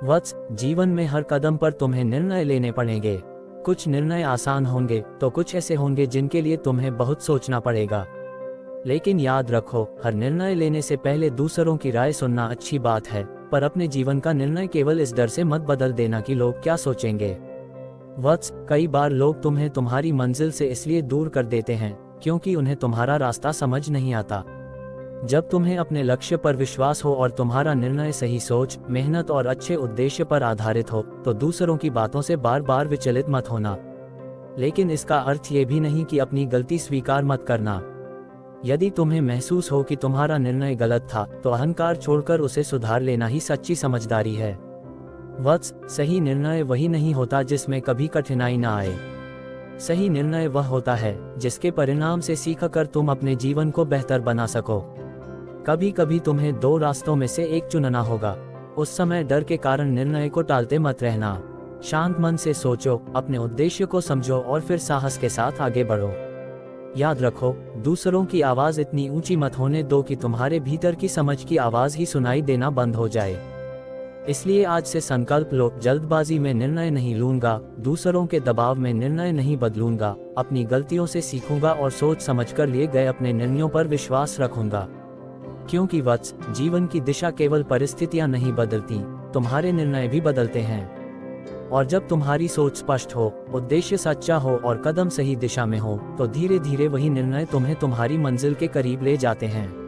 वत्स, जीवन में हर कदम पर तुम्हें निर्णय लेने पड़ेंगे। कुछ निर्णय आसान होंगे तो कुछ ऐसे होंगे जिनके लिए तुम्हें बहुत सोचना पड़ेगा। लेकिन याद रखो, हर निर्णय लेने से पहले दूसरों की राय सुनना अच्छी बात है, पर अपने जीवन का निर्णय केवल इस डर से मत बदल देना कि लोग क्या सोचेंगे। वत्स, कई बार लोग तुम्हें तुम्हारी मंजिल से इसलिए दूर कर देते हैं क्योंकि उन्हें तुम्हारा रास्ता समझ नहीं आता। जब तुम्हें अपने लक्ष्य पर विश्वास हो और तुम्हारा निर्णय सही सोच, मेहनत और अच्छे उद्देश्य पर आधारित हो, तो दूसरों की बातों से बार बार विचलित मत होना। लेकिन इसका अर्थ ये भी नहीं कि अपनी गलती स्वीकार मत करना। यदि तुम्हें महसूस हो कि तुम्हारा निर्णय गलत था, तो अहंकार छोड़कर उसे सुधार लेना ही सच्ची समझदारी है। वत्स, सही निर्णय वही नहीं होता जिसमें कभी कठिनाई ना आए। सही निर्णय वह होता है जिसके परिणाम से सीखकर तुम अपने जीवन को बेहतर बना सको। कभी कभी तुम्हें दो रास्तों में से एक चुनना होगा। उस समय डर के कारण निर्णय को टालते मत रहना। शांत मन से सोचो, अपने उद्देश्य को समझो और फिर साहस के साथ आगे बढ़ो। याद रखो, दूसरों की आवाज इतनी ऊंची मत होने दो कि तुम्हारे भीतर की समझ की आवाज ही सुनाई देना बंद हो जाए। इसलिए आज से संकल्प लो, जल्दबाजी में निर्णय नहीं लूंगा, दूसरों के दबाव में निर्णय नहीं बदलूंगा, अपनी गलतियों से सीखूंगा और सोच समझकर लिए गए अपने निर्णयों पर विश्वास रखूंगा। क्योंकि वत्स, जीवन की दिशा केवल परिस्थितियां नहीं बदलती, तुम्हारे निर्णय भी बदलते हैं। और जब तुम्हारी सोच स्पष्ट हो, उद्देश्य सच्चा हो और कदम सही दिशा में हो, तो धीरे धीरे वही निर्णय तुम्हें तुम्हारी मंजिल के करीब ले जाते हैं।